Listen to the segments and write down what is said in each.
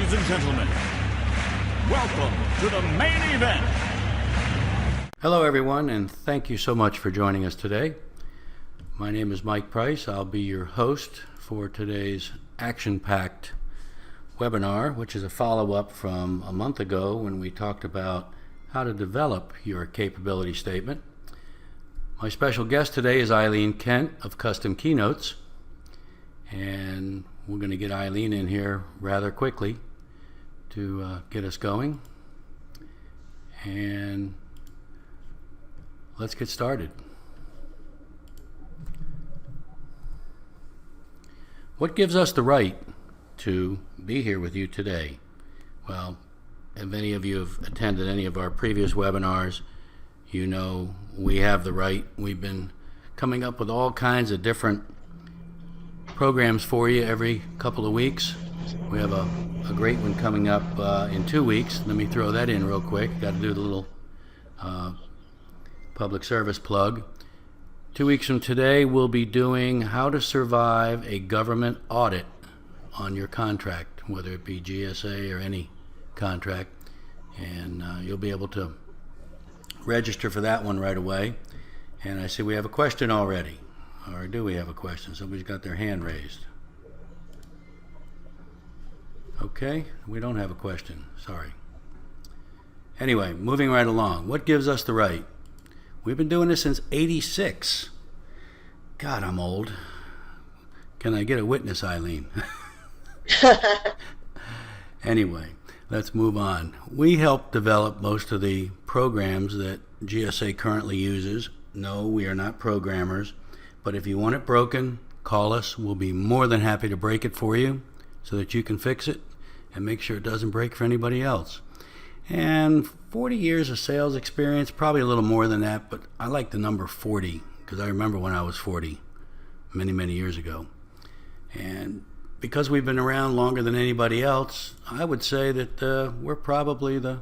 Ladies and gentlemen, welcome to the main event. Hello everyone, and thank you so much for joining us today. My name is Mike Price. I'll be your host for today's action-packed webinar, which is a follow-up from a month ago when we talked about how to develop your capability statement. My special guest today is Eileen Kent of Custom Keynotes, and we're going to get Eileen in here rather quickly to get us going. And let's get started. What gives us the right to be here with you today? Well, if any of you have attended any of our previous webinars, you know we have the right. We've been coming up with all kinds of different programs for you every couple of weeks. We have a great one coming up in 2 weeks. Let me throw that in real quick. Got to do the little public service plug. 2 weeks from today, we'll be doing how to survive a government audit on your contract, whether it be GSA or any contract. And you'll be able to register for that one right away. And I see we have a question already. Or do we have a question? Somebody's got their hand raised. Okay, we don't have a question. Sorry. Anyway, moving right along. What gives us the right? We've been doing this since '86. God, I'm old. Can I get a witness, Eileen? Anyway, let's move on. We help develop most of the programs that GSA currently uses. No, we are not programmers, but if you want it broken, call us. We'll be more than happy to break it for you so that you can fix it and make sure it doesn't break for anybody else. And 40 years of sales experience, probably a little more than that, but I like the number 40 because I remember when I was 40 many, many years ago. And because we've been around longer than anybody else, I would say that we're probably the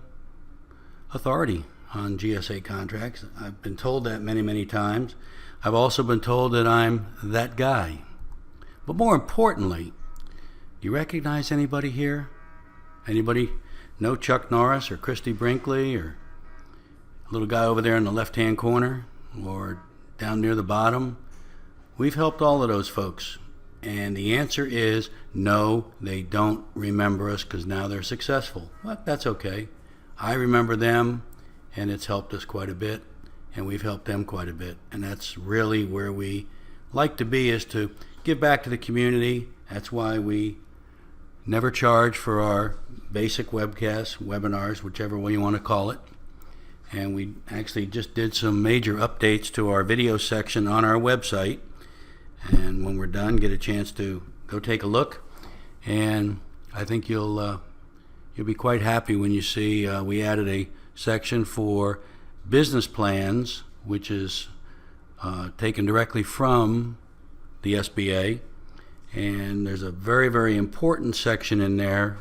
authority on GSA contracts. I've been told that many, many times. I've also been told that I'm that guy. But more importantly, do you recognize anybody here? Anybody know Chuck Norris or Christy Brinkley or a little guy over there in the left-hand corner or down near the bottom? We've helped all of those folks. And the answer is no, they don't remember us because now they're successful. But that's okay. I remember them, and it's helped us quite a bit, and we've helped them quite a bit. And that's really where we like to be, is to give back to the community. That's why we never charge for our basic webcasts, webinars, whichever way you want to call it. And we actually just did some major updates to our video section on our website. And when we're done, get a chance to go take a look. And I think you'll be quite happy when you see we added a section for business plans, which is taken directly from the SBA. And there's a very, very important section in there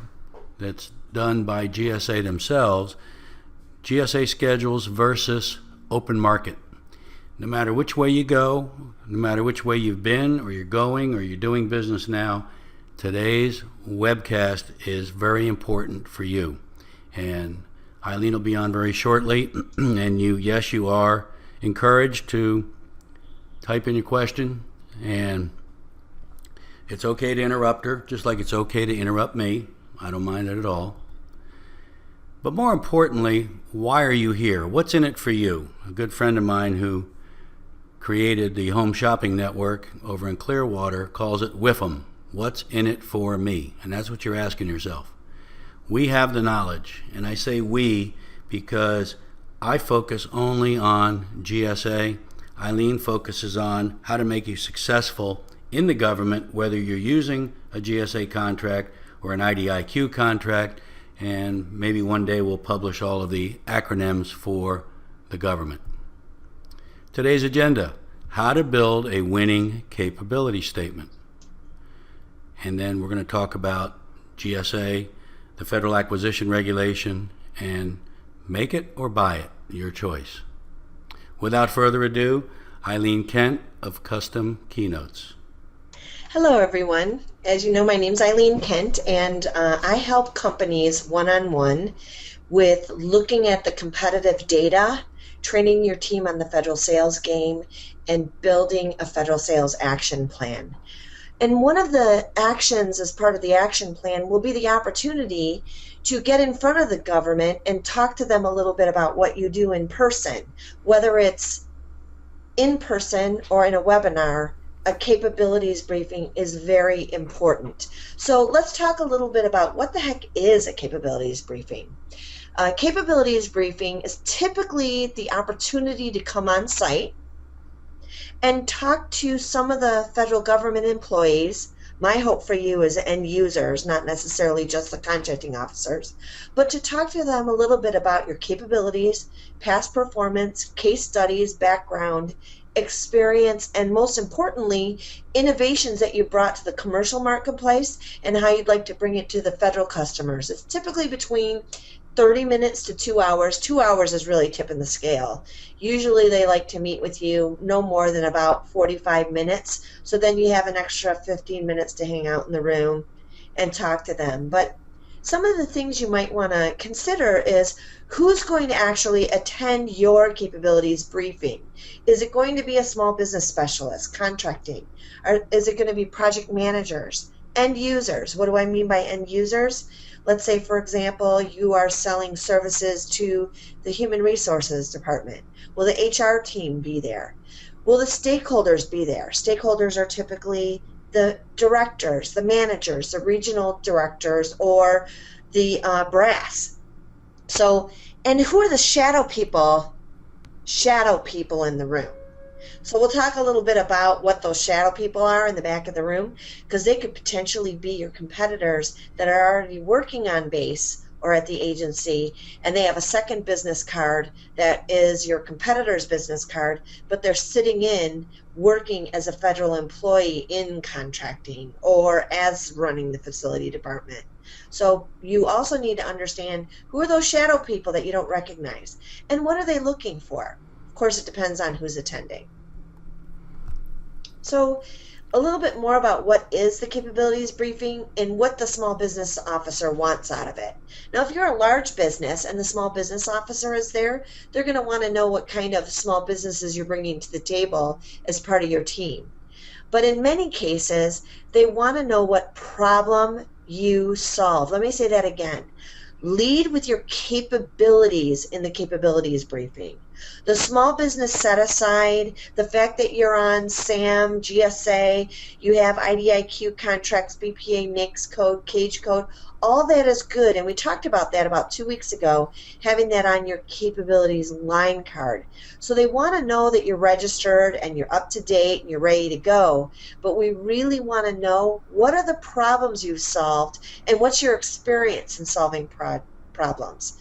that's done by GSA themselves. GSA schedules versus open market. No matter which way you go, no matter which way you've been or you're going or you're doing business now, today's webcast is very important for you. And Eileen will be on very shortly. And you are encouraged to type in your question, and it's okay to interrupt her, just like it's okay to interrupt me. I don't mind it at all. But more importantly, why are you here? What's in it for you? A good friend of mine who created the home shopping network over in Clearwater calls it WIFM. What's in it for me? And that's what you're asking yourself. We have the knowledge, and I say we because I focus only on GSA. Eileen focuses on how to make you successful in the government, whether you're using a GSA contract or an IDIQ contract, and maybe one day we'll publish all of the acronyms for the government. Today's agenda: how to build a winning capability statement. And then we're going to talk about GSA, the Federal Acquisition Regulation, and make it or buy it, your choice. Without further ado, Eileen Kent of Custom Keynotes. Hello, everyone. As you know, my name's Eileen Kent, and I help companies one-on-one with looking at the competitive data, training your team on the federal sales game, and building a federal sales action plan. And one of the actions as part of the action plan will be the opportunity to get in front of the government and talk to them a little bit about what you do in person, whether it's in person or in a webinar. A capabilities briefing is very important. So let's talk a little bit about what the heck is a capabilities briefing. A capabilities briefing is typically the opportunity to come on site and talk to some of the federal government employees. My hope for you is end users, not necessarily just the contracting officers, but to talk to them a little bit about your capabilities, past performance, case studies, background, experience, and most importantly, innovations that you brought to the commercial marketplace and how you'd like to bring it to the federal customers. It's typically between 30 minutes to 2 hours. 2 hours is really tipping the scale. Usually they like to meet with you no more than about 45 minutes, so then you have an extra 15 minutes to hang out in the room and talk to them. But some of the things you might want to consider is who's going to actually attend your capabilities briefing. Is it going to be a small business specialist, contracting? Or is it going to be project managers, end users? What do I mean by end users? Let's say, for example, you are selling services to the human resources department. Will the HR team be there? Will the stakeholders be there? Stakeholders are typically the directors, the managers, the regional directors, or the brass. So, and who are the shadow people in the room? So we'll talk a little bit about what those shadow people are in the back of the room, because they could potentially be your competitors that are already working on base or at the agency, and they have a second business card that is your competitor's business card, but they're sitting in working as a federal employee in contracting or as running the facility department. So you also need to understand who are those shadow people that you don't recognize, and what are they looking for? Of course, it depends on who's attending. So a little bit more about what is the capabilities briefing and what the small business officer wants out of it. Now, if you're a large business and the small business officer is there, they're going to want to know what kind of small businesses you're bringing to the table as part of your team. But in many cases, they want to know what problem you solve. Let me say that again. Lead with your capabilities in the capabilities briefing. The small business set aside, the fact that you're on SAM, GSA, you have IDIQ contracts, BPA, NAICS code, CAGE code, all that is good. And we talked about that about 2 weeks ago, having that on your capabilities line card. So they want to know that you're registered and you're up to date and you're ready to go. But we really want to know what are the problems you've solved and what's your experience in solving problems.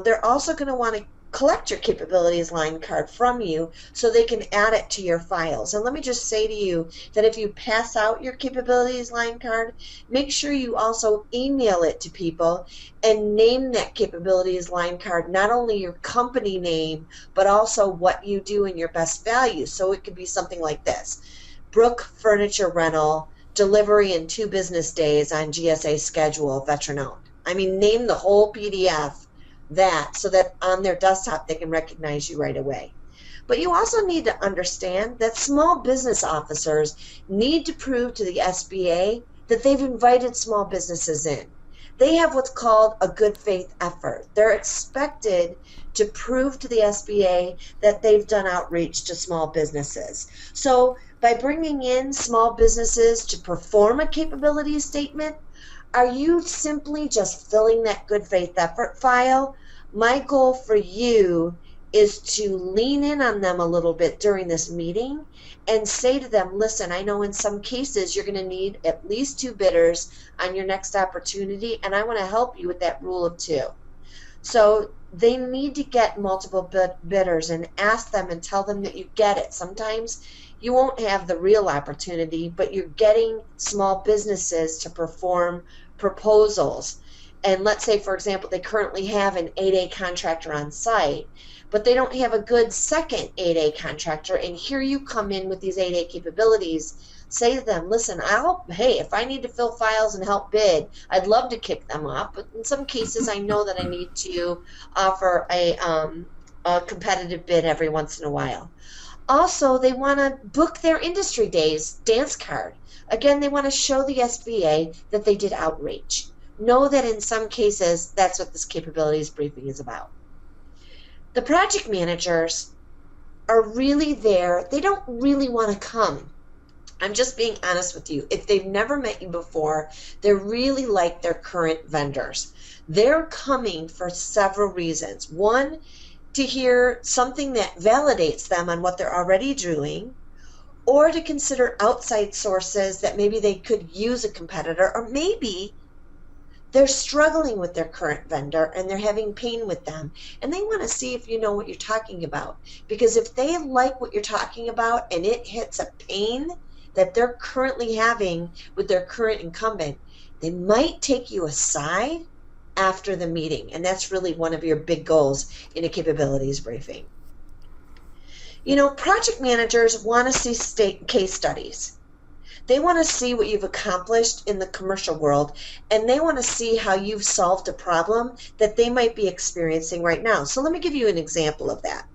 They're also going to want to collect your capabilities line card from you so they can add it to your files. And let me just say to you that if you pass out your capabilities line card, make sure you also email it to people and name that capabilities line card, not only your company name, but also what you do and your best values. So it could be something like this: Brook Furniture Rental, delivery in 2 business days on GSA schedule, veteran owned. I mean, name the whole PDF that, so that on their desktop they can recognize you right away. But you also need to understand that small business officers need to prove to the SBA that they've invited small businesses in. They have what's called a good faith effort. They're expected to prove to the SBA that they've done outreach to small businesses. So by bringing in small businesses to perform a capability statement, are you simply just filling that good faith effort file? My goal for you is to lean in on them a little bit during this meeting and say to them, listen, I know in some cases you're going to need at least 2 bidders on your next opportunity, and I want to help you with that rule of 2. So they need to get multiple bidders, and ask them and tell them that you get it. Sometimes you won't have the real opportunity, but you're getting small businesses to perform proposals. and let's say, for example, they currently have an 8A contractor on site, but they don't have a good second 8A contractor, and here you come in with these 8A capabilities, say to them, listen, hey, if I need to fill files and help bid, I'd love to kick them off, but in some cases I know that I need to offer a competitive bid every once in a while. Also, they want to book their industry days dance card. Again, they want to show the SBA that they did outreach. Know that in some cases, that's what this capabilities briefing is about. The project managers are really there. They don't really want to come. I'm just being honest with you. If they've never met you before, they're really like their current vendors. They're coming for several reasons. One, to hear something that validates them on what they're already doing, or to consider outside sources that maybe they could use a competitor, or maybe they're struggling with their current vendor and they're having pain with them, and they want to see if you know what you're talking about. Because if they like what you're talking about and it hits a pain that they're currently having with their current incumbent, they might take you aside after the meeting, and that's really one of your big goals in a capabilities briefing. You know, project managers want to see case studies. They want to see what you've accomplished in the commercial world, and they want to see how you've solved a problem that they might be experiencing right now. So let me give you an example of that.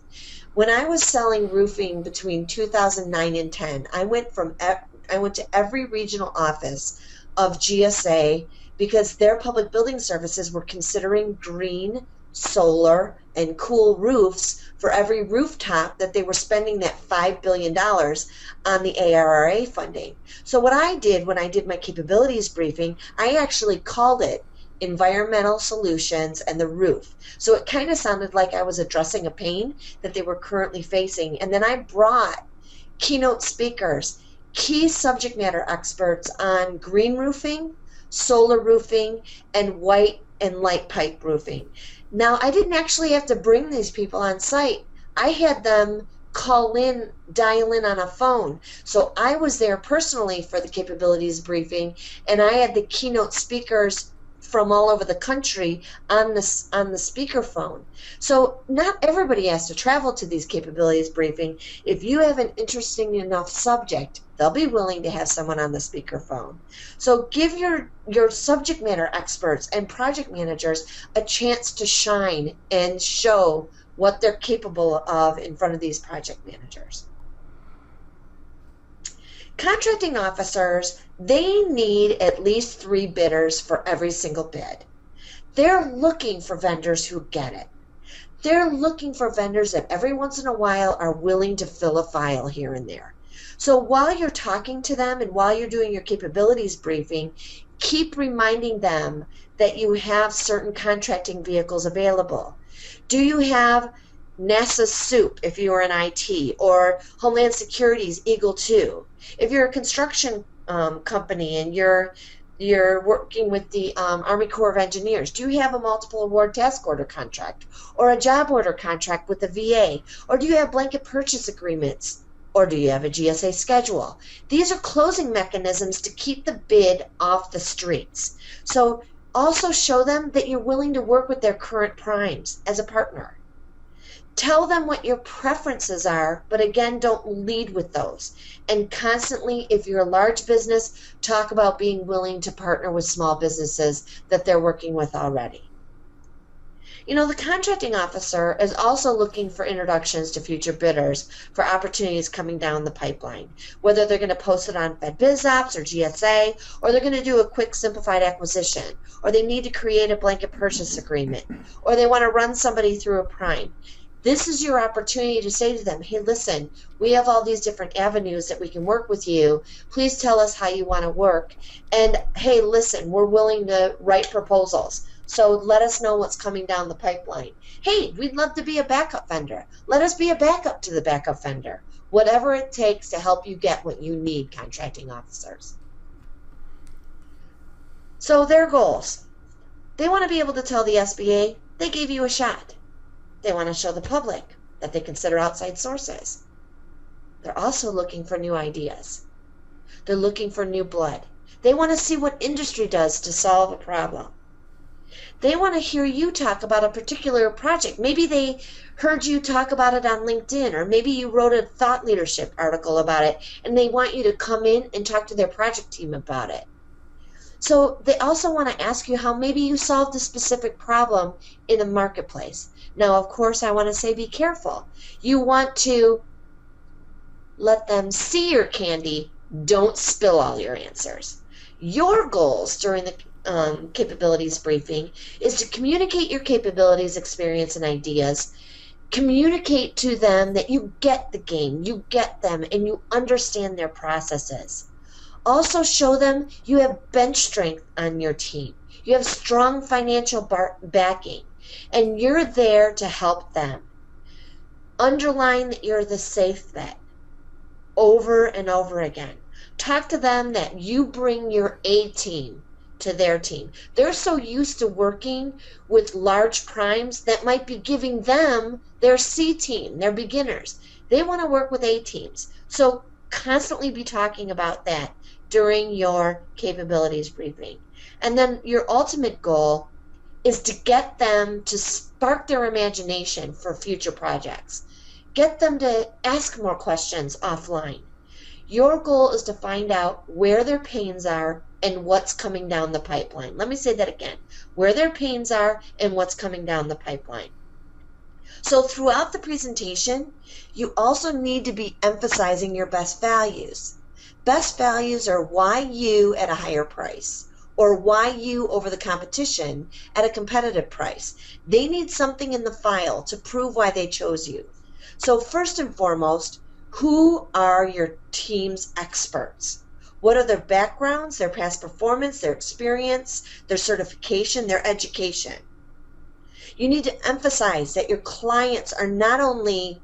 When I was selling roofing between 2009 and 10, I went to every regional office of GSA because their public building services were considering green, solar, and cool roofs for every rooftop that they were spending that $5 billion on the ARRA funding. So what I did when I did my capabilities briefing, I actually called it environmental solutions and the roof. So it kind of sounded like I was addressing a pain that they were currently facing. And then I brought keynote speakers, key subject matter experts on green roofing, solar roofing, and white and light pipe roofing. Now, I didn't actually have to bring these people on site. I had them dial in on a phone. So I was there personally for the capabilities briefing, and I had the keynote speakers from all over the country on the speakerphone. So not everybody has to travel to these capabilities briefing. If you have an interesting enough subject, they'll be willing to have someone on the speakerphone. So give your subject matter experts and project managers a chance to shine and show what they're capable of in front of these project managers. Contracting officers, they need at least 3 bidders for every single bid. They're looking for vendors who get it. They're looking for vendors that every once in a while are willing to fill a file here and there. So while you're talking to them and while you're doing your capabilities briefing, keep reminding them that you have certain contracting vehicles available. Do you have NASA's SOUP if you are in IT, or Homeland Security's Eagle 2? If you're a construction company and you're working with the Army Corps of Engineers, do you have a multiple award task order contract or a job order contract with the VA? Or do you have blanket purchase agreements? Or do you have a GSA schedule? These are closing mechanisms to keep the bid off the streets. So also show them that you're willing to work with their current primes as a partner. Tell them what your preferences are, but again, don't lead with those. And constantly, if you're a large business, talk about being willing to partner with small businesses that they're working with already. You know, the contracting officer is also looking for introductions to future bidders for opportunities coming down the pipeline, whether they're going to post it on FedBizOps or GSA, or they're going to do a quick simplified acquisition, or they need to create a blanket purchase agreement, or they want to run somebody through a prime. This is your opportunity to say to them, hey, listen, we have all these different avenues that we can work with you. Please tell us how you want to work. And hey, listen, we're willing to write proposals. So let us know what's coming down the pipeline. Hey, we'd love to be a backup vendor. Let us be a backup to the backup vendor. Whatever it takes to help you get what you need, contracting officers. So their goals. They want to be able to tell the SBA they gave you a shot. They want to show the public that they consider outside sources. They're also looking for new ideas. They're looking for new blood. They want to see what industry does to solve a problem. They want to hear you talk about a particular project. Maybe they heard you talk about it on LinkedIn, or maybe you wrote a thought leadership article about it, and they want you to come in and talk to their project team about it. So they also want to ask you how maybe you solved a specific problem in the marketplace. Now, of course, I want to say be careful. You want to let them see your candy. Don't spill all your answers. Your goals during the capabilities briefing is to communicate your capabilities, experience, and ideas. Communicate to them that you get the game, you get them, and you understand their processes. Also show them you have bench strength on your team. You have strong financial backing, and you're there to help them. Underline that you're the safe bet over and over again. Talk to them that you bring your A team to their team. They're so used to working with large primes that might be giving them their C team, their beginners. They want to work with A teams. So constantly be talking about that during your capabilities briefing. And then your ultimate goal is to get them to spark their imagination for future projects. Get them to ask more questions offline. Your goal is to find out where their pains are and what's coming down the pipeline. Let me say that again. Where their pains are and what's coming down the pipeline. So throughout the presentation, you also need to be emphasizing your best values. Best values are why you at a higher price, or why you over the competition at a competitive price. They need something in the file to prove why they chose you. So first and foremost, who are your team's experts? What are their backgrounds, their past performance, their experience, their certification, their education? You need to emphasize that your clients are not only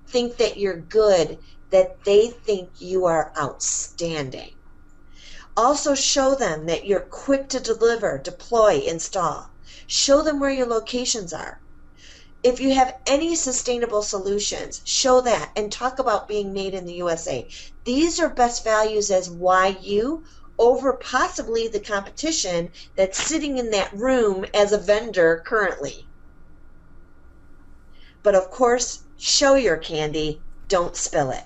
think that you're good, that they think you are outstanding. Also show them that you're quick to deliver, deploy, install. Show them where your locations are. If you have any sustainable solutions, show that and talk about being made in the USA. These are best values as why you over possibly the competition that's sitting in that room as a vendor currently. But of course, show your candy, don't spill it.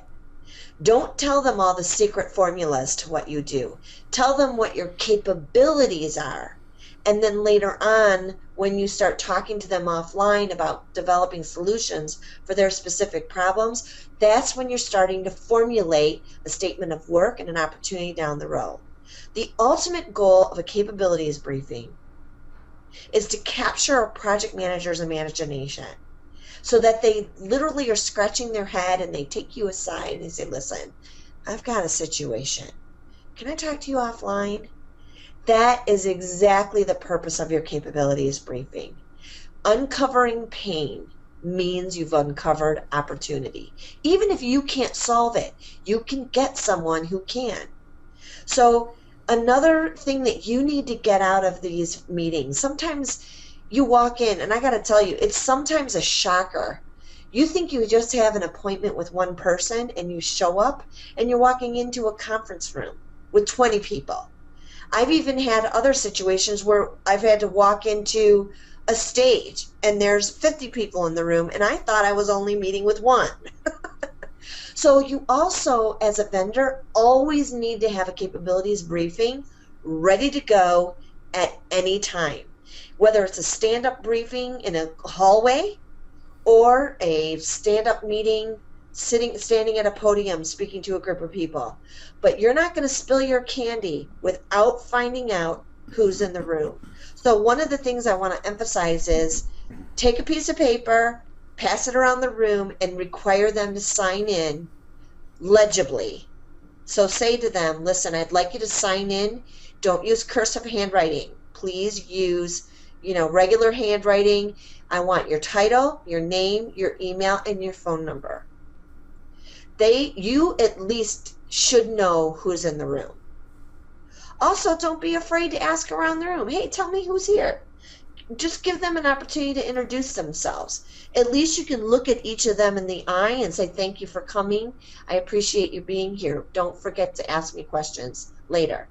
Don't tell them all the secret formulas to what you do. Tell them what your capabilities are. And then later on, when you start talking to them offline about developing solutions for their specific problems, that's when you're starting to formulate a statement of work and an opportunity down the road. The ultimate goal of a capabilities briefing is to capture a project manager's imagination so that they literally are scratching their head and they take you aside and they say, listen, I've got a situation. Can I talk to you offline? That is exactly the purpose of your capabilities briefing. Uncovering pain means you've uncovered opportunity. Even if you can't solve it, you can get someone who can. So another thing that you need to get out of these meetings, sometimes you walk in, and I got to tell you, it's sometimes a shocker. You think you just have an appointment with one person, and you show up, and you're walking into a conference room with 20 people. I've even had other situations where I've had to walk into a stage and there's 50 people in the room and I thought I was only meeting with one. So you also, as a vendor, always need to have a capabilities briefing ready to go at any time. Whether it's a stand-up briefing in a hallway or a stand-up meeting standing at a podium speaking to a group of people. But you're not going to spill your candy without finding out who's in the room. So one of the things I want to emphasize is take a piece of paper, pass it around the room, and require them to sign in legibly. So say to them, listen, I'd like you to sign in. Don't use cursive handwriting. Please use, regular handwriting. I want your title, your name, your email, and your phone number. You at least should know who's in the room. Also, don't be afraid to ask around the room, hey, tell me who's here. Just give them an opportunity to introduce themselves. At least you can look at each of them in the eye and say, thank you for coming. I appreciate you being here. Don't forget to ask me questions later.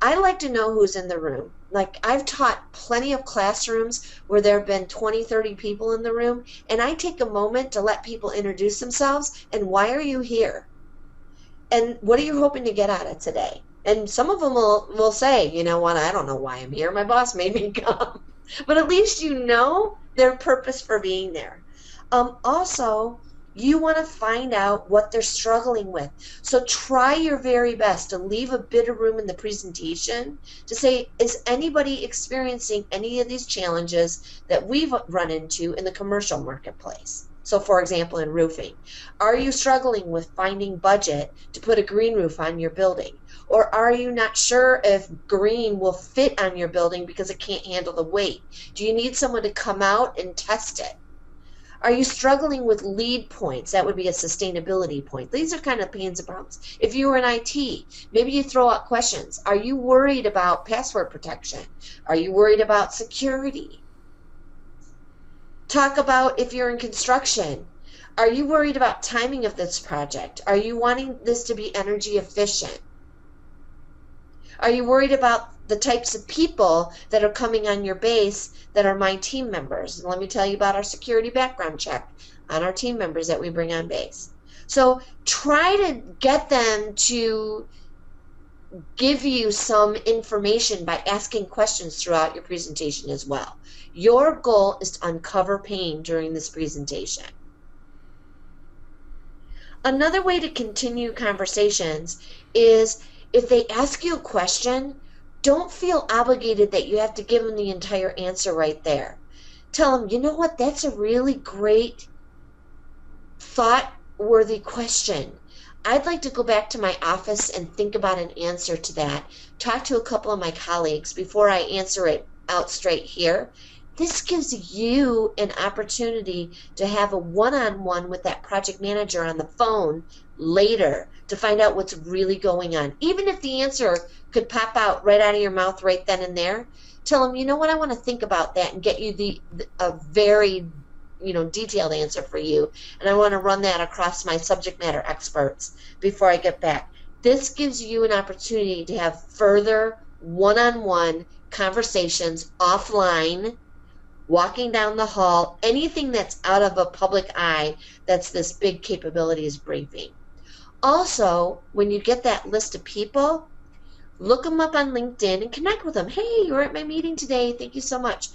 I like to know who's in the room. Like, I've taught plenty of classrooms where there have been 20, 30 people in the room, and I take a moment to let people introduce themselves and why are you here? And what are you hoping to get out of today? And some of them will say, you know what, I don't know why I'm here. My boss made me come. But at least you know their purpose for being there. Also, you want to find out what they're struggling with. So try your very best to leave a bit of room in the presentation to say, is anybody experiencing any of these challenges that we've run into in the commercial marketplace? So for example, in roofing, are you struggling with finding budget to put a green roof on your building? Or are you not sure if green will fit on your building because it can't handle the weight? Do you need someone to come out and test it? Are you struggling with lead points? That would be a sustainability point. These are kind of pains and problems. If you were in IT, maybe you throw out questions. Are you worried about password protection? Are you worried about security? Talk about if you're in construction. Are you worried about timing of this project? Are you wanting this to be energy efficient? Are you worried about the types of people that are coming on your base that are my team members? And let me tell you about our security background check on our team members that we bring on base. So try to get them to give you some information by asking questions throughout your presentation as well. Your goal is to uncover pain during this presentation. Another way to continue conversations is if they ask you a question, don't feel obligated that you have to give them the entire answer right there. Tell them, you know what, that's a really great, thought-worthy question. I'd like to go back to my office and think about an answer to that. Talk to a couple of my colleagues before I answer it out straight here. This gives you an opportunity to have a one-on-one with that project manager on the phone later to find out what's really going on. Even if the answer could pop out right out of your mouth right then and there, tell them, you know what, I want to think about that and get you a very detailed answer for you, and I want to run that across my subject matter experts before I get back. This gives you an opportunity to have further one-on-one conversations offline, walking down the hall, anything that's out of a public eye that's this big capabilities briefing. Also, when you get that list of people, look them up on LinkedIn and connect with them. Hey, you were at my meeting today. Thank you so much.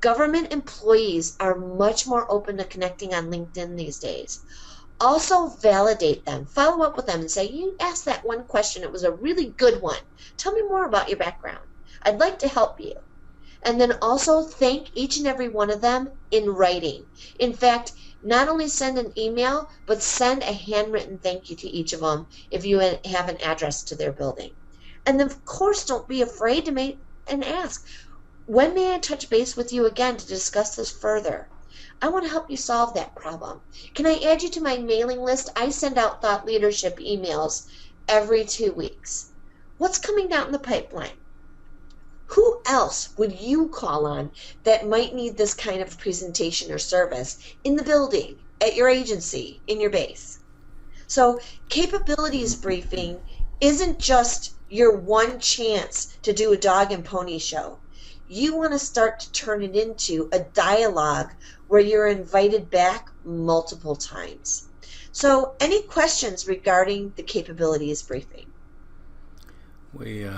Government employees are much more open to connecting on LinkedIn these days. Also validate them. Follow up with them and say, you asked that one question. It was a really good one. Tell me more about your background. I'd like to help you. And then also thank each and every one of them in writing. In fact, not only send an email, but send a handwritten thank you to each of them if you have an address to their building. And then, of course, don't be afraid to make and ask, when may I touch base with you again to discuss this further? I want to help you solve that problem. Can I add you to my mailing list? I send out thought leadership emails every 2 weeks. What's coming down the pipeline? Who else would you call on that might need this kind of presentation or service in the building, at your agency, in your base? So capabilities briefing isn't just your one chance to do a dog and pony show. You want to start to turn it into a dialogue where you're invited back multiple times. So any questions regarding the capabilities briefing? We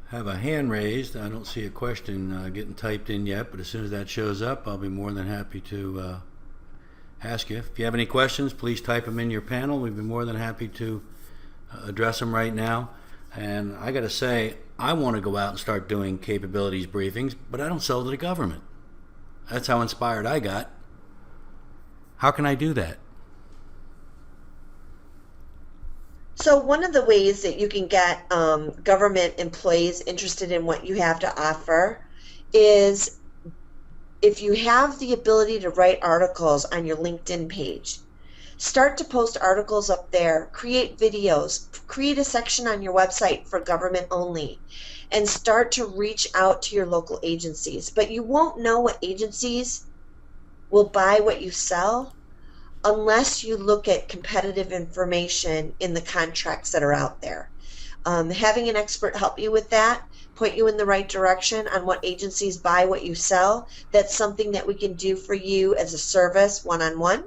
have a hand raised. I don't see a question getting typed in yet, but as soon as that shows up, I'll be more than happy to ask you. If you have any questions, please type them in your panel. We'd be more than happy to address them right now. And I got to say, I want to go out and start doing capabilities briefings, but I don't sell to the government. That's how inspired I got. How can I do that? So one of the ways that you can get government employees interested in what you have to offer is if you have the ability to write articles on your LinkedIn page. Start to post articles up there, create videos, create a section on your website for government only, and start to reach out to your local agencies. But you won't know what agencies will buy what you sell unless you look at competitive information in the contracts that are out there. Having an expert help you with that, point you in the right direction on what agencies buy, what you sell, that's something that we can do for you as a service one-on-one.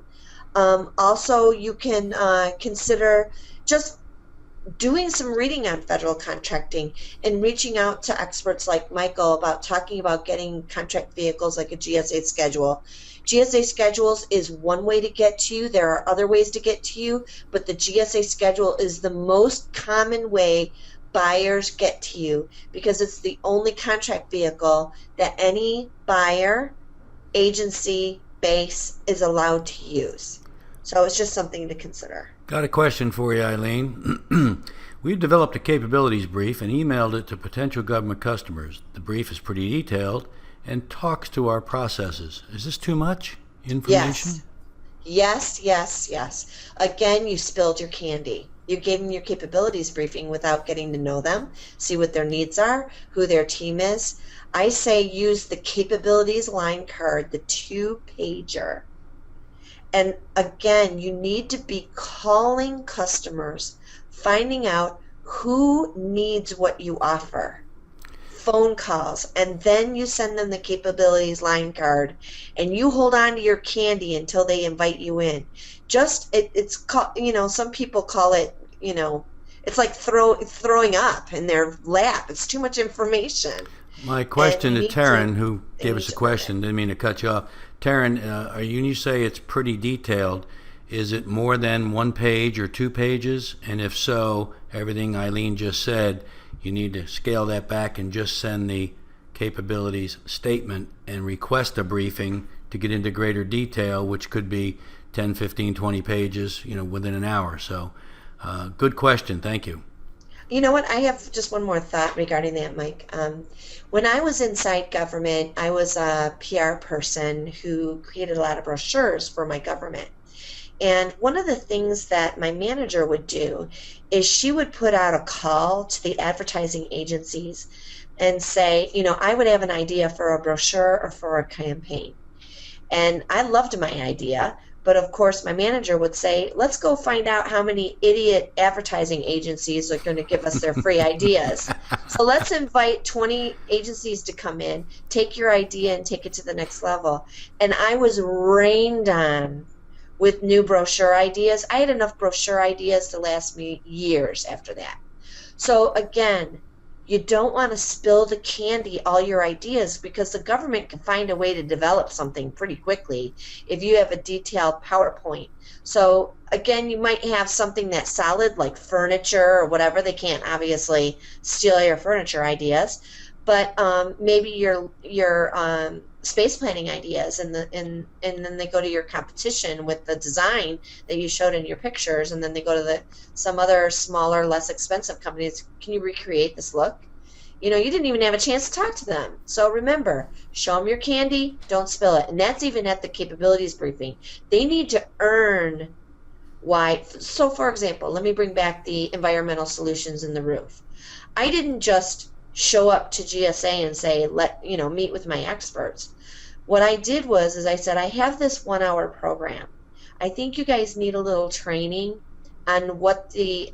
Also, you can consider just doing some reading on federal contracting and reaching out to experts like Michael about talking about getting contract vehicles like a GSA schedule. GSA schedules is one way to get to you. There are other ways to get to you, but the GSA schedule is the most common way buyers get to you because it's the only contract vehicle that any buyer, agency, base is allowed to use. So it's just something to consider. Got a question for you, Eileen. We've developed a capabilities brief and emailed it to potential government customers. The brief is pretty detailed and talks to our processes. Is this too much information? Yes. Again, you spilled your candy. You gave them your capabilities briefing without getting to know them, see what their needs are, who their team is. I say use the capabilities line card, the 2-pager. And again, you need to be calling customers, finding out who needs what you offer. Phone calls, and then you send them the capabilities line card, and you hold on to your candy until they invite you in. It's called, some people call it, it's like throwing up in their lap. It's too much information. My question to Taryn, who gave us a question, didn't mean to cut you off. Taryn, you say it's pretty detailed. Is it more than 1 page or 2 pages? And if so, everything Eileen just said, you need to scale that back and just send the capabilities statement and request a briefing to get into greater detail, which could be 10, 15, 20 pages, within an hour. So good question. Thank you. You know what? I have just one more thought regarding that, Mike. When I was inside government, I was a PR person who created a lot of brochures for my government. And one of the things that my manager would do is she would put out a call to the advertising agencies and say, I would have an idea for a brochure or for a campaign. And I loved my idea. But of course, my manager would say, let's go find out how many idiot advertising agencies are going to give us their free ideas. So let's invite 20 agencies to come in, take your idea and take it to the next level. And I was rained on with new brochure ideas. I had enough brochure ideas to last me years after that. So again, you don't want to spill the candy, all your ideas, because the government can find a way to develop something pretty quickly if you have a detailed PowerPoint. So again, you might have something that's solid, like furniture or whatever. They can't obviously steal your furniture ideas, but maybe your space planning ideas, and then they go to your competition with the design that you showed in your pictures, and then they go to some other smaller, less expensive companies. Can you recreate this look? You didn't even have a chance to talk to them. So remember, show them your candy, don't spill it. And that's even at the capabilities briefing. They need to earn why. So for example, let me bring back the environmental solutions in the roof. I didn't just show up to GSA and say, meet with my experts. What I did was I said, I have this 1-hour program. I think you guys need a little training on what the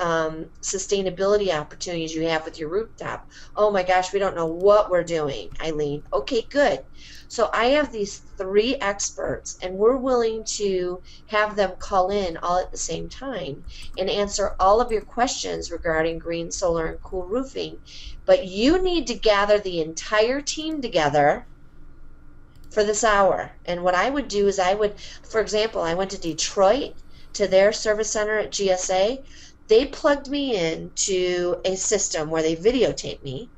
sustainability opportunities you have with your rooftop. Oh my gosh, we don't know what we're doing, Eileen. Okay, good. So I have these 3 experts, and we're willing to have them call in all at the same time and answer all of your questions regarding green, solar, and cool roofing. But you need to gather the entire team together for this hour. And what I would do is for example, I went to Detroit to their service center at GSA. They plugged me into a system where they videotaped me.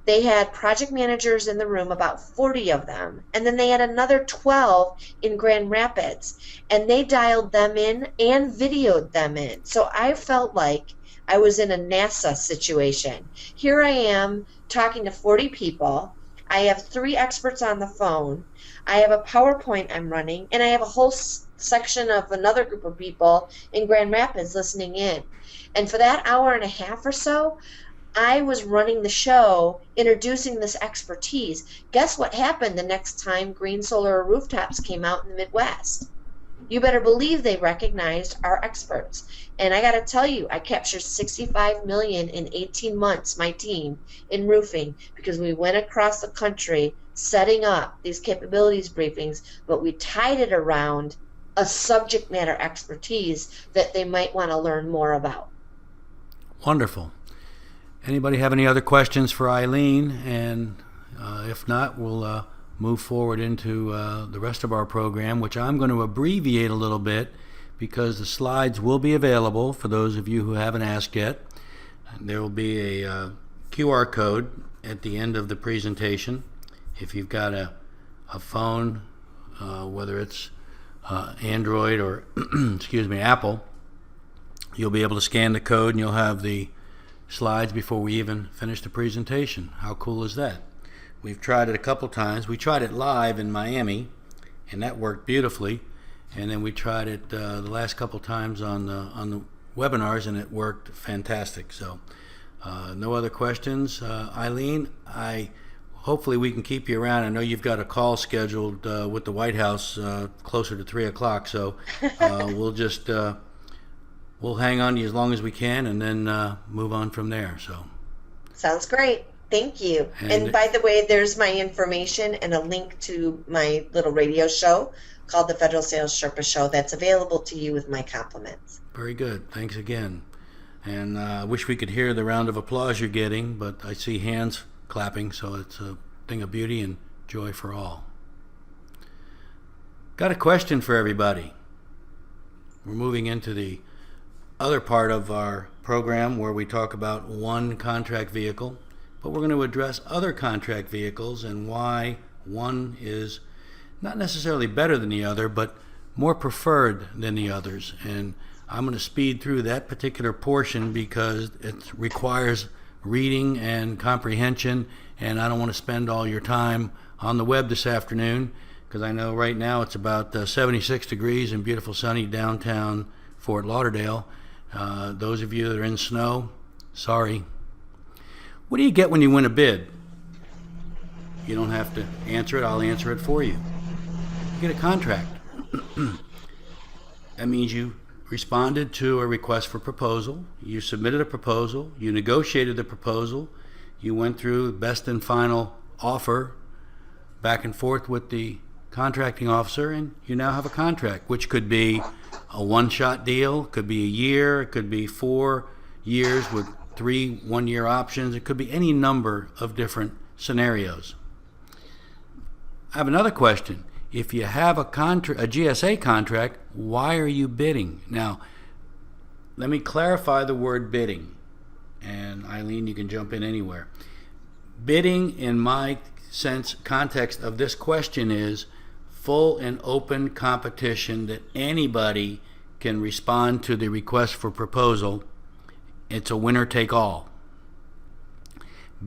They had project managers in the room, about 40 of them, and then they had another 12 in Grand Rapids, and they dialed them in and videoed them in. So I felt like I was in a NASA situation. Here I am talking to 40 people. I have 3 experts on the phone. I have a PowerPoint I'm running, and I have a whole section of another group of people in Grand Rapids listening in. And for that hour and a half or so, I was running the show, introducing this expertise. Guess what happened the next time green solar rooftops came out in the Midwest? you better believe they recognized our experts. And I got to tell you, I captured 65 million in 18 months, my team, in roofing, because we went across the country setting up these capabilities briefings, but we tied it around a subject matter expertise that they might want to learn more about. Wonderful. Anybody have any other questions for Eileen? And if not, we'll move forward into the rest of our program, which I'm going to abbreviate a little bit because the slides will be available for those of you who haven't asked yet. There will be a QR code at the end of the presentation. If you've got a phone, whether it's Android or excuse me, Apple, you'll be able to scan the code and you'll have the slides before we even finish the presentation. How cool is that? We've tried it a couple times. We tried it live in Miami, and that worked beautifully. And then we tried it the last couple times on the webinars, and it worked fantastic. So, no other questions. Eileen, hopefully we can keep you around. I know you've got a call scheduled with the White House closer to 3 o'clock, so we'll hang on to you as long as we can, and then move on from there. So, sounds great. Thank you. And by the way, there's my information and a link to my little radio show called the Federal Sales Sherpa Show that's available to you with my compliments. Very good. Thanks again. And I wish we could hear the round of applause you're getting, but I see hands clapping, so it's a thing of beauty and joy for all. Got a question for everybody. We're moving into the other part of our program where we talk about one contract vehicle, but we're going to address other contract vehicles and why one is not necessarily better than the other, but more preferred than the others. And I'm going to speed through that particular portion because it requires reading and comprehension, and I don't want to spend all your time on the web this afternoon because I know right now it's about 76 degrees in beautiful sunny downtown Fort Lauderdale. Those of you that are in snow, sorry. What do you get when you win a bid? You don't have to answer it. I'll answer it for you. You get a contract. That means you responded to a request for proposal. You submitted a proposal. You negotiated the proposal. You went through best and final offer back and forth with the contracting officer, and you now have a contract, which could be a one-shot deal, could be a year, it could be 4 years with 3 one-year options. It could be any number of different scenarios. I have another question. If you have a GSA contract, why are you bidding? Now, let me clarify the word bidding. And Eileen, you can jump in anywhere. Bidding, in my context of this question, is full and open competition that anybody can respond to the request for proposal. It's a winner take all.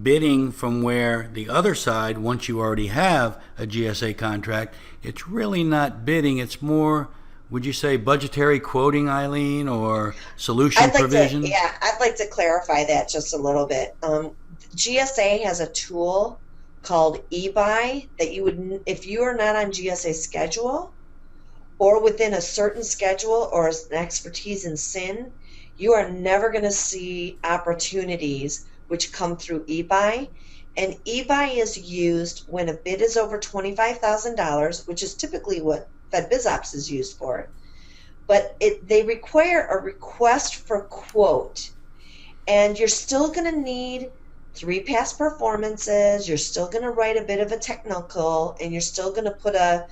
Bidding from where the other side, once you already have a GSA contract, it's really not bidding, it's more, would you say, budgetary quoting, Eileen, or solution provision? I'd like to clarify that just a little bit. GSA has a tool called eBuy that you would, if you are not on GSA schedule or within a certain schedule or an expertise in SIN, you are never going to see opportunities which come through eBuy. And eBuy is used when a bid is over $25,000, which is typically what FedBizOps is used for. But they require a request for quote. And you're still going to need 3 past performances, you're still going to write a bit of a technical, and you're still going to put a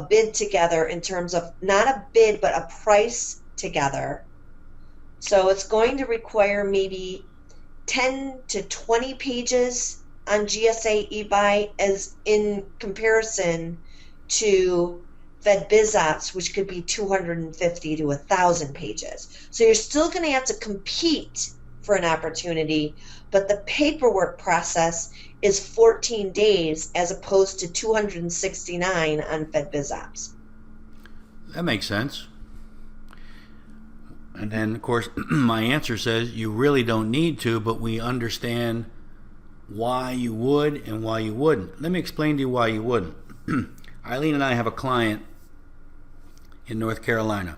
bid together in terms of, not a bid, but a price together. So it's going to require maybe 10 to 20 pages on GSA eBuy as in comparison to FedBizOps, which could be 250 to 1,000 pages. So you're still going to have to compete for an opportunity, but the paperwork process is 14 days as opposed to 269 on FedBizOps. That makes sense. And then, of course, my answer says you really don't need to, but we understand why you would and why you wouldn't. Let me explain to you why you wouldn't. Eileen and I have a client in North Carolina.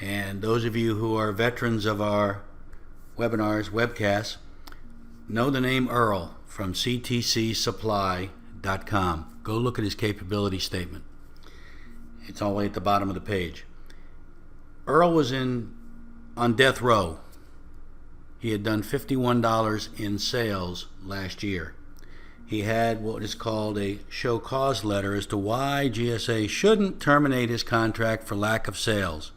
And those of you who are veterans of our webinars, webcasts, know the name Earl from ctcsupply.com. Go look at his capability statement. It's all the way at the bottom of the page. Earl was on death row. He had done $51 in sales last year. He had what is called a show cause letter as to why GSA shouldn't terminate his contract for lack of sales.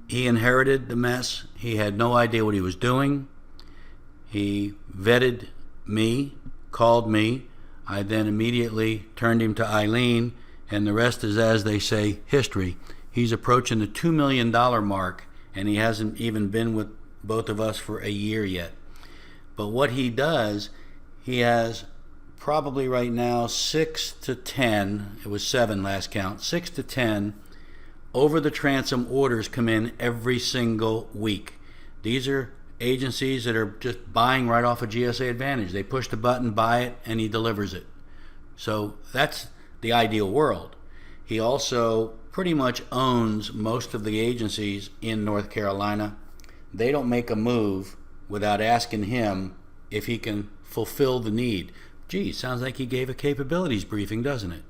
He inherited the mess. He had no idea what he was doing. He vetted me, called me. I then immediately turned him to Eileen, and the rest is, as they say, history. He's approaching the $2 million mark, and he hasn't even been with both of us for a year yet. But what he does, he has probably right now 6 to 10, it was 7 last count, 6 to 10 over the transom orders come in every single week. These are agencies that are just buying right off of GSA Advantage. They push the button, buy it, and he delivers it. So that's the ideal world. He also pretty much owns most of the agencies in North Carolina. They don't make a move without asking him if he can fulfill the need. Gee, sounds like he gave a capabilities briefing, doesn't it?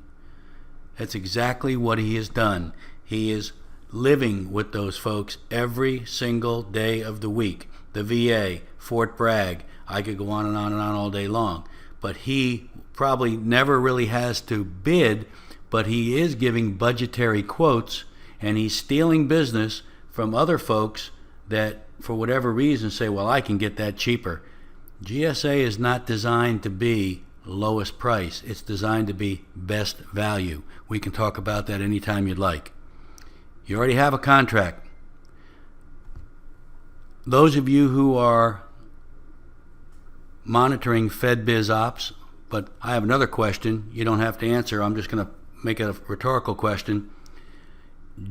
That's exactly what he has done. He is living with those folks every single day of the week. The VA, Fort Bragg, I could go on and on and on all day long. But he probably never really has to bid, but he is giving budgetary quotes, and he's stealing business from other folks that, for whatever reason, say, well, I can get that cheaper. GSA is not designed to be lowest price. It's designed to be best value. We can talk about that anytime you'd like. You already have a contract. Those of you who are monitoring FedBiz Ops, but I have another question you don't have to answer. I'm just going to make it a rhetorical question.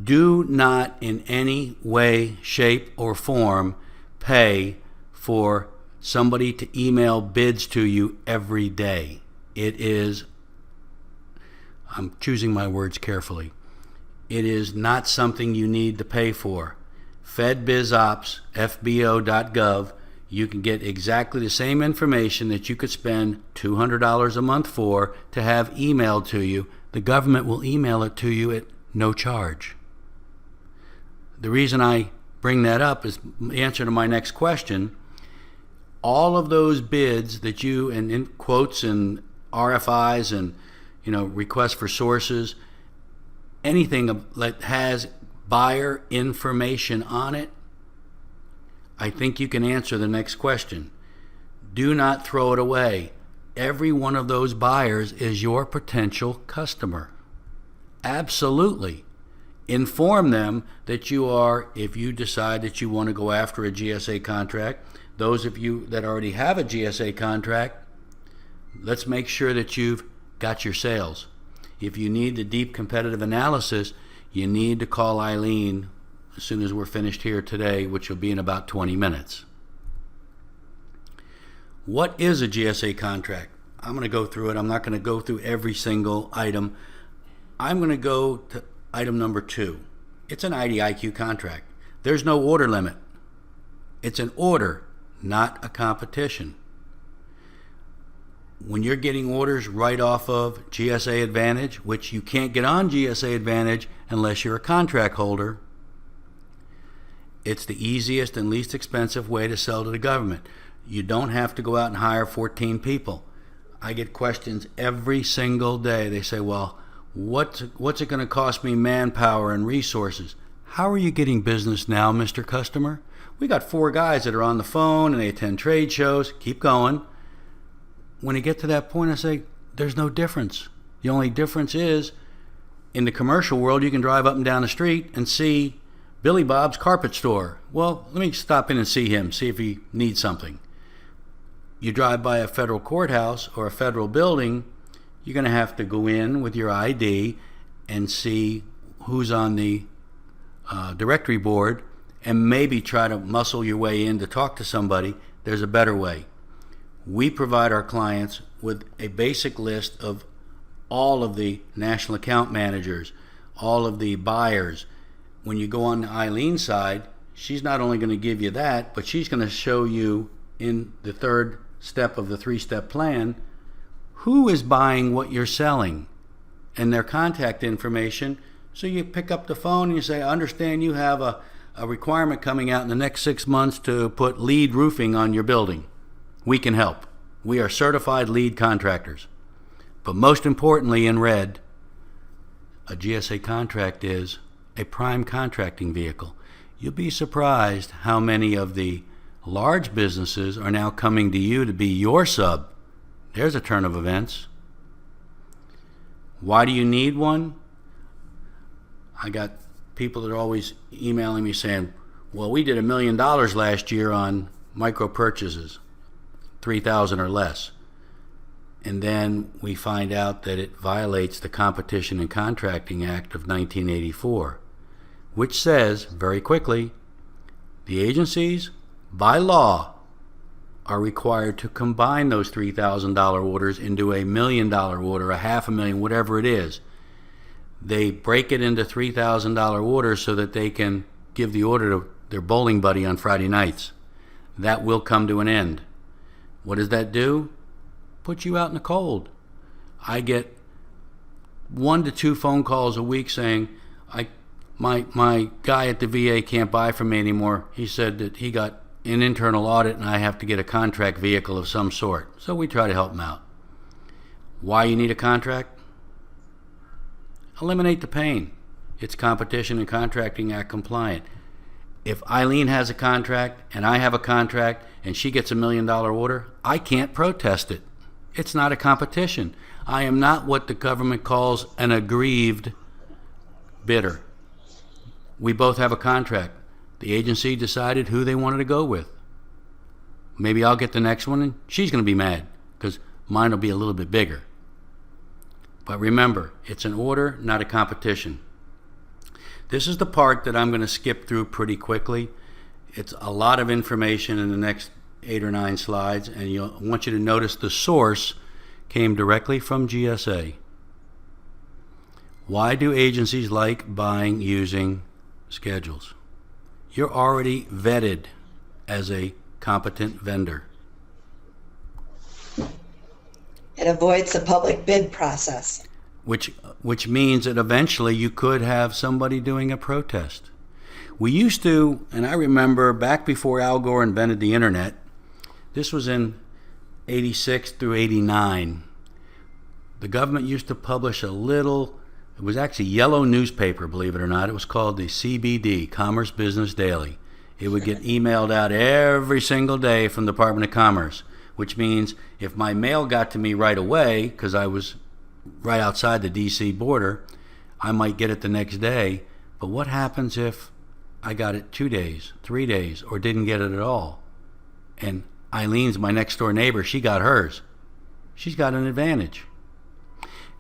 Do not in any way, shape, or form pay for somebody to email bids to you every day. It is, I'm choosing my words carefully, it is not something you need to pay for. FedBizOps, fbo.gov, you can get exactly the same information that you could spend $200 a month for to have emailed to you. The government will email it to you at no charge. The reason I bring that up is the answer to my next question. All of those bids that you, and in quotes and RFIs and requests for sources, anything that has buyer information on it, I think you can answer the next question. Do not throw it away. Every one of those buyers is your potential customer. Absolutely. Inform them that you are, if you decide that you want to go after a GSA contract, those of you that already have a GSA contract, let's make sure that you've got your sales. If you need the deep competitive analysis, you need to call Eileen as soon as we're finished here today, which will be in about 20 minutes. What is a GSA contract? I'm going to go through it. I'm not going to go through every single item. I'm going to go to item number 2. It's an IDIQ contract. There's no order limit. It's an order, not a competition. When you're getting orders right off of GSA Advantage, which you can't get on GSA Advantage unless you're a contract holder, it's the easiest and least expensive way to sell to the government. You don't have to go out and hire 14 people. I get questions every single day. They say, well, what's it going to cost me manpower and resources? How are you getting business now, Mr. Customer? We got 4 guys that are on the phone and they attend trade shows. Keep going. When you get to that point, I say, there's no difference. The only difference is, in the commercial world, you can drive up and down the street and see Billy Bob's carpet store. Well, let me stop in and see him, see if he needs something. You drive by a federal courthouse or a federal building, you're going to have to go in with your ID and see who's on the directory board and maybe try to muscle your way in to talk to somebody. There's a better way. We provide our clients with a basic list of all of the national account managers, all of the buyers. When you go on Eileen's side, she's not only going to give you that, but she's going to show you in the third step of the three-step plan who is buying what you're selling and their contact information. So you pick up the phone and you say, I understand you have a requirement coming out in the next 6 months to put lead roofing on your building. We can help. We are certified lead contractors. But most importantly, in red, a GSA contract is a prime contracting vehicle. You'll be surprised how many of the large businesses are now coming to you to be your sub. There's a turn of events. Why do you need one? I got people that are always emailing me saying, well, we did $1 million last year on micro purchases, 3,000 or less. And then we find out that it violates the Competition and Contracting Act of 1984, which says, very quickly, the agencies, by law, are required to combine those $3,000 orders into a $1 million order, a $500,000, whatever it is. They break it into $3,000 orders so that they can give the order to their bowling buddy on Friday nights. That will come to an end. What does that do? Put you out in the cold. I get 1 to 2 phone calls a week saying, my guy at the VA can't buy from me anymore. He said that he got an internal audit and I have to get a contract vehicle of some sort. So we try to help him out. Why you need a contract? Eliminate the pain. It's Competition and Contracting Act compliant. If Eileen has a contract and I have a contract and she gets $1 million order, I can't protest it. It's not a competition. I am not what the government calls an aggrieved bidder. We both have a contract. The agency decided who they wanted to go with. Maybe I'll get the next one and she's going to be mad because mine will be a little bit bigger. But remember, it's an order, not a competition. This is the part that I'm going to skip through pretty quickly. It's a lot of information in the next 8 or 9 slides, and I want you to notice the source came directly from GSA. Why do agencies like buying using schedules? You're already vetted as a competent vendor. It avoids the public bid process. Which means that eventually you could have somebody doing a protest. We used to, and I remember back before Al Gore invented the internet, this was in 86 through 89, the government used to publish a little, it was actually yellow newspaper, believe it or not. It was called the CBD, Commerce Business Daily. It would get emailed out every single day from the Department of Commerce, which means if my mail got to me right away, because I was right outside the D.C. border, I might get it the next day. But what happens if I got it 2 days, 3 days, or didn't get it at all? And Eileen's my next door neighbor. She got hers. She's got an advantage.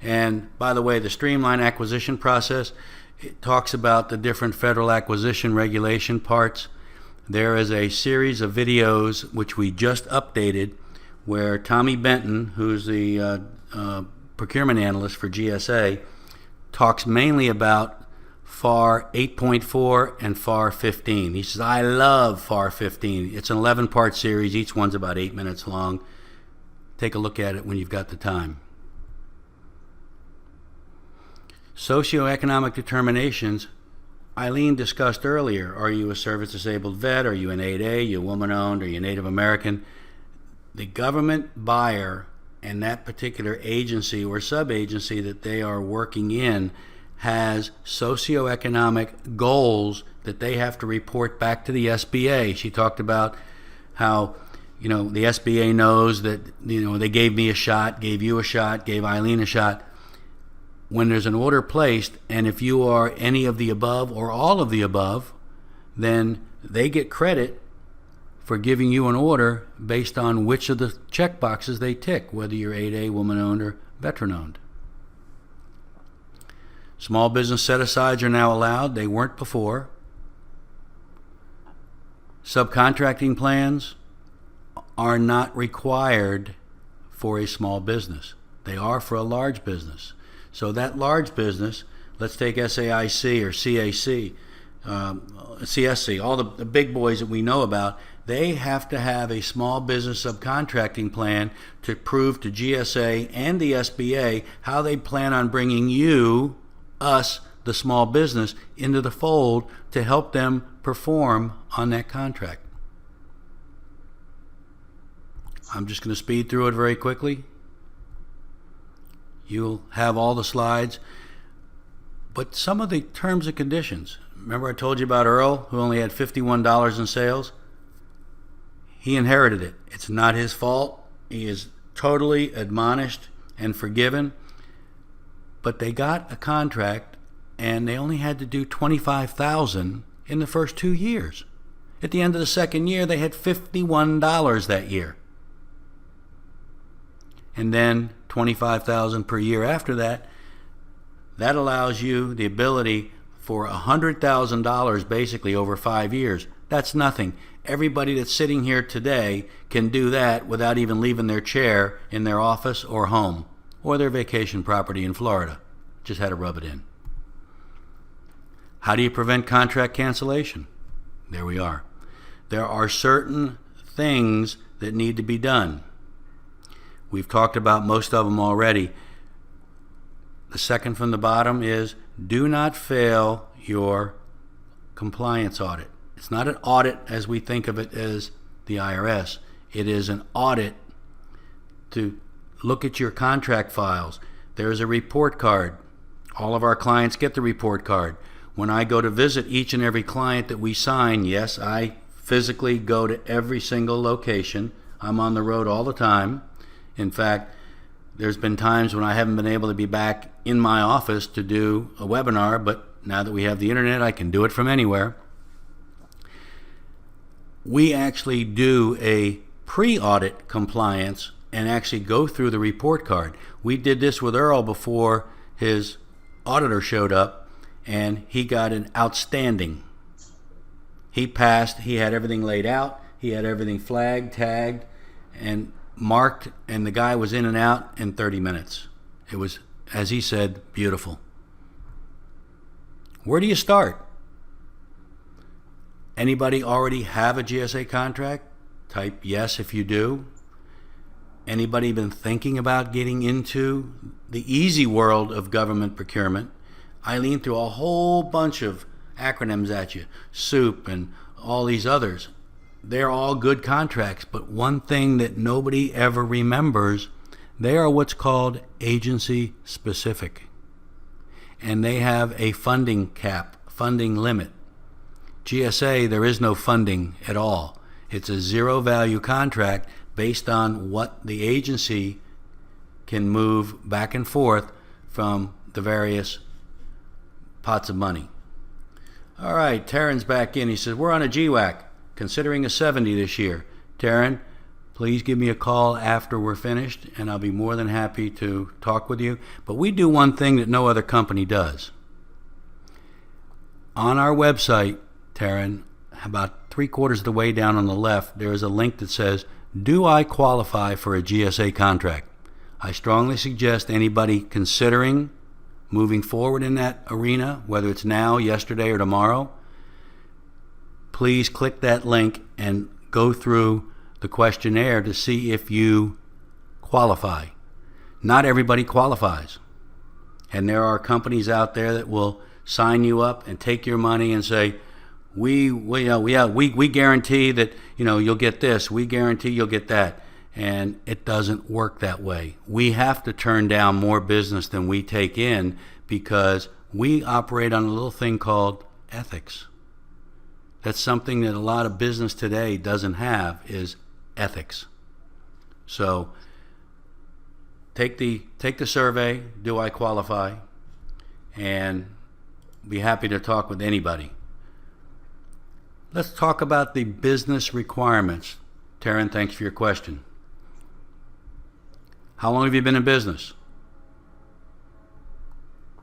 And by the way, the streamlined acquisition process, it talks about the different federal acquisition regulation parts. There is a series of videos which we just updated where Tommy Benton, who's the procurement analyst for GSA, talks mainly about FAR 8.4 and FAR 15. He says, I love FAR 15. It's an 11-part series. Each one's about 8 minutes long. Take a look at it when you've got the time. Socioeconomic determinations, Eileen discussed earlier. Are you a service-disabled vet? Are you an 8A? Are you woman-owned? Are you Native American? The government buyer and that particular agency or sub-agency that they are working in has socioeconomic goals that they have to report back to the SBA. She talked about how, the SBA knows that, they gave me a shot, gave you a shot, gave Eileen a shot. When there's an order placed, and if you are any of the above or all of the above, then they get credit for giving you an order based on which of the check boxes they tick, whether you're 8A, woman-owned, or veteran-owned. Small business set-asides are now allowed. They weren't before. Subcontracting plans are not required for a small business. They are for a large business. So that large business Let's take SAIC or CAC, CSC, all the big boys that we know about. They have to have a small business subcontracting plan to prove to GSA and the SBA how they plan on bringing you, us, the small business, into the fold to help them perform on that contract. I'm just going to speed through it very quickly. You'll have all the slides. But some of the terms and conditions. Remember I told you about Earl, who only had $51 in sales? He inherited it. It's not his fault. He is totally admonished and forgiven. But they got a contract, and they only had to do $25,000 in the first 2 years. At the end of the second year, they had $51 that year. And then $25,000 per year after that. That allows you the ability for $100,000 basically over 5 years. That's nothing. Everybody that's sitting here today can do that without even leaving their chair in their office or home or their vacation property in Florida. Just had to rub it in. How do you prevent contract cancellation? There we are. There are certain things that need to be done. We've talked about most of them already. The second from the bottom is do not fail your compliance audit. It's not an audit as we think of it as the IRS. It is an audit to look at your contract files. There's a report card. All of our clients get the report card. When I go to visit each and every client that we sign, yes, I physically go to every single location. I'm on the road all the time. In fact, there's been times when I haven't been able to be back in my office to do a webinar, but now that we have the internet, I can do it from anywhere. We actually do a pre-audit compliance and actually go through the report card. We did this with Earl before his auditor showed up, and he got an outstanding. He passed. He had everything laid out. He had everything flagged, tagged, and marked, and the guy was in and out in 30 minutes. It was, as he said, beautiful. Where do you start? Anybody already have a GSA contract? Type yes if you do. Anybody been thinking about getting into the easy world of government procurement? Eileen threw a whole bunch of acronyms at you, SOUP and all these others. They're all good contracts, but one thing that nobody ever remembers, they are what's called agency specific. And they have a funding cap, funding limit. GSA, there is no funding at all. It's a zero value contract based on what the agency can move back and forth from the various pots of money. All right, Taryn's back in. He says, we're on a GWAC, considering a 70 this year. Taryn, please give me a call after we're finished, and I'll be more than happy to talk with you. But we do one thing that no other company does. On our website, Taryn, about 3/4 of the way down on the left, there is a link that says, do I qualify for a GSA contract? I strongly suggest anybody considering moving forward in that arena, whether it's now, yesterday, or tomorrow, please click that link and go through the questionnaire to see if you qualify. Not everybody qualifies. And there are companies out there that will sign you up and take your money and say, we guarantee that you'll get this. We guarantee you'll get that. And it doesn't work that way. We have to turn down more business than we take in because we operate on a little thing called ethics. That's something that a lot of business today doesn't have, is ethics. So take the survey, do I qualify? And be happy to talk with anybody. Let's talk about the business requirements. Taryn, thanks for your question. How long have you been in business?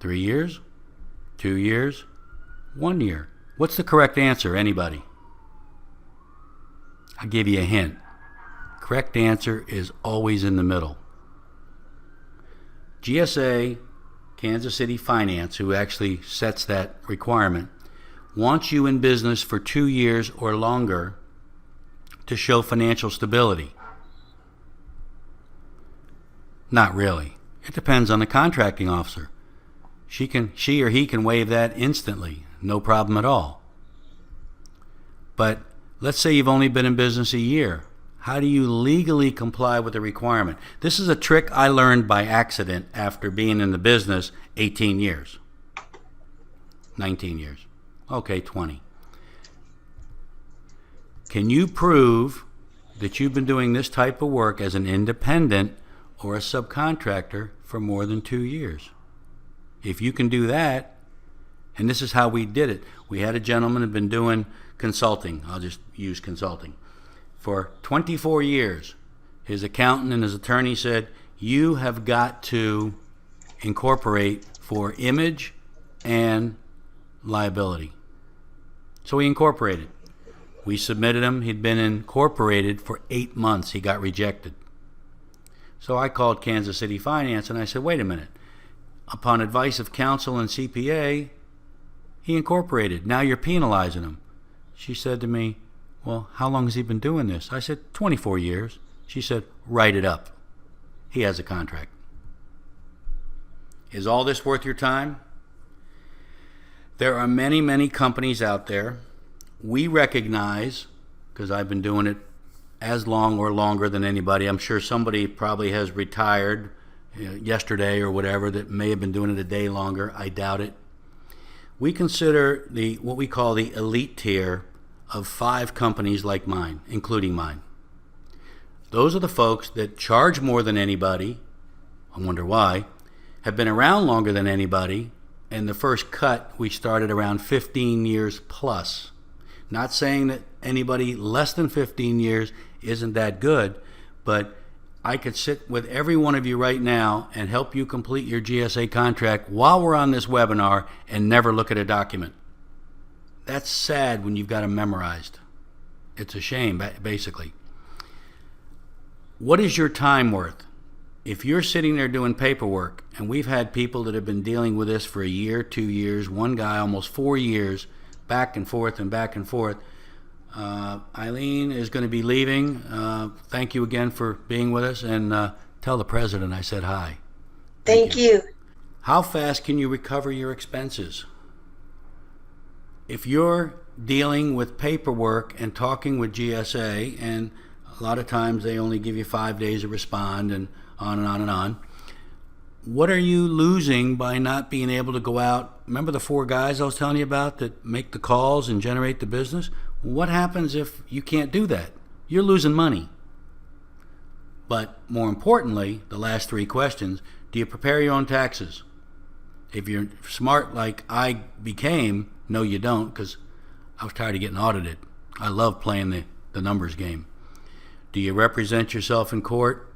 3 years? 2 years? 1 year? What's the correct answer, anybody? I'll give you a hint. Correct answer is always in the middle. GSA Kansas City Finance, who actually sets that requirement, wants you in business for 2 years or longer to show financial stability. Not really. It depends on the contracting officer. She or he can waive that instantly, no problem at all. But let's say you've only been in business a year. How do you legally comply with the requirement? This is a trick I learned by accident after being in the business 18 years. 19 years. Okay, 20. Can you prove that you've been doing this type of work as an independent or a subcontractor for more than 2 years? If you can do that, and this is how we did it. We had a gentleman who had been doing consulting. I'll just use consulting. For 24 years, his accountant and his attorney said, you have got to incorporate for image and liability. So he incorporated. We submitted him. He'd been incorporated for 8 months. He got rejected. So I called Kansas City Finance and I said, wait a minute. Upon advice of counsel and CPA, he incorporated. Now you're penalizing him. She said to me, well, how long has he been doing this? I said, 24 years. She said, write it up. He has a contract. Is all this worth your time? There are many, many companies out there. We recognize, because I've been doing it as long or longer than anybody. I'm sure somebody probably has retired yesterday or whatever that may have been doing it a day longer. I doubt it. We consider what we call the elite tier of 5 companies like mine, including mine. Those are the folks that charge more than anybody, I wonder why, have been around longer than anybody, and the first cut we started around 15 years plus. Not saying that anybody less than 15 years isn't that good, but I could sit with every one of you right now and help you complete your GSA contract while we're on this webinar and never look at a document. That's sad when you've got them memorized. It's a shame, basically. What is your time worth? If you're sitting there doing paperwork, and we've had people that have been dealing with this for a year, 2 years, one guy almost 4 years, back and forth and back and forth. Eileen is going to be leaving. Thank you again for being with us, and tell the president I said hi. Thank you. How fast can you recover your expenses? If you're dealing with paperwork and talking with GSA, and a lot of times they only give you 5 days to respond and on and on and on, what are you losing by not being able to go out? Remember the 4 guys I was telling you about that make the calls and generate the business? What happens if you can't do that? You're losing money. But more importantly, the last 3 questions, do you prepare your own taxes? If you're smart like I became, no you don't, because I was tired of getting audited. I love playing the numbers game. Do you represent yourself in court?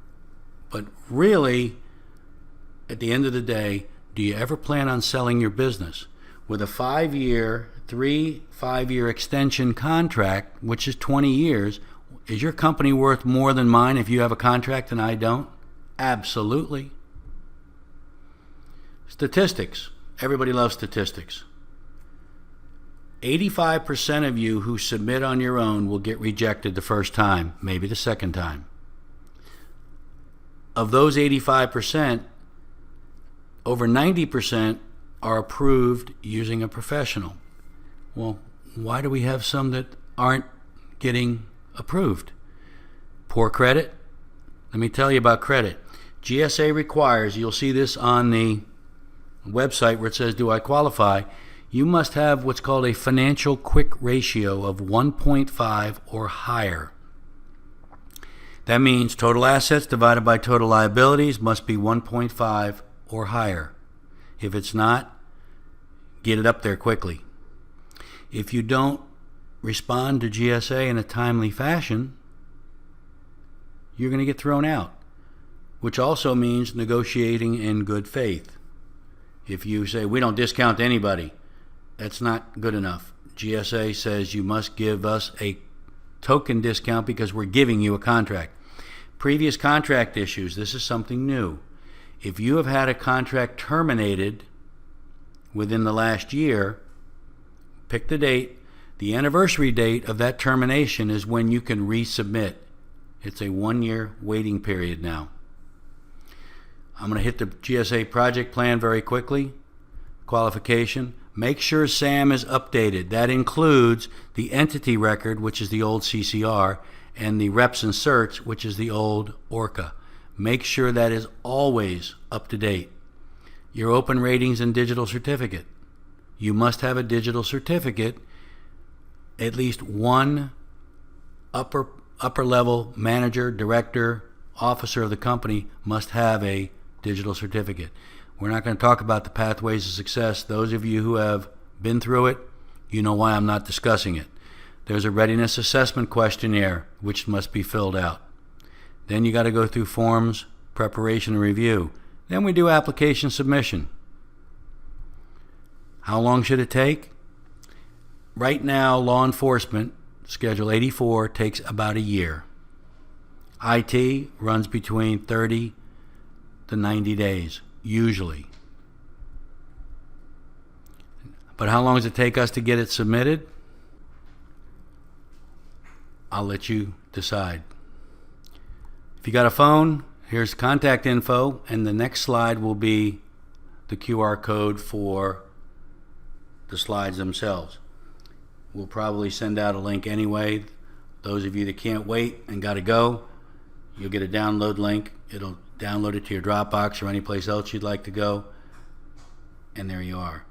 But really, at the end of the day, do you ever plan on selling your business? With a 5-year extension contract, which is 20 years, is your company worth more than mine if you have a contract and I don't? Absolutely. Statistics. Everybody loves statistics. 85% of you who submit on your own will get rejected the first time, maybe the second time. Of those 85%, over 90% are approved using a professional. Well, why do we have some that aren't getting approved? Poor credit? Let me tell you about credit. GSA requires, you'll see this on the website where it says, do I qualify? You must have what's called a financial quick ratio of 1.5 or higher. That means total assets divided by total liabilities must be 1.5 or higher. If it's not, get it up there quickly. If you don't respond to GSA in a timely fashion, you're going to get thrown out, which also means negotiating in good faith. If you say, we don't discount anybody, that's not good enough. GSA says you must give us a token discount because we're giving you a contract. Previous contract issues, this is something new. If you have had a contract terminated within the last year, pick the date. The anniversary date of that termination is when you can resubmit. It's a 1-year waiting period now. I'm going to hit the GSA Project Plan very quickly. Qualification. Make sure SAM is updated. That includes the entity record, which is the old CCR, and the reps and certs, which is the old ORCA. Make sure that is always up to date. Your open ratings and digital certificate. You must have a digital certificate. At least one upper level manager, director, officer of the company must have a digital certificate. We're not going to talk about the pathways to success. Those of you who have been through it, you know why I'm not discussing it. There's a readiness assessment questionnaire which must be filled out. Then you got to go through forms, preparation, and review. Then we do application submission. How long should it take? Right now, law enforcement, Schedule 84, takes about a year. IT runs between 30 to 90 days, usually. But how long does it take us to get it submitted? I'll let you decide. If you got a phone, here's contact info, and the next slide will be the QR code for the slides themselves. We'll probably send out a link anyway. Those of you that can't wait and got to go, you'll get a download link. It'll download it to your Dropbox or any place else you'd like to go. And there you are.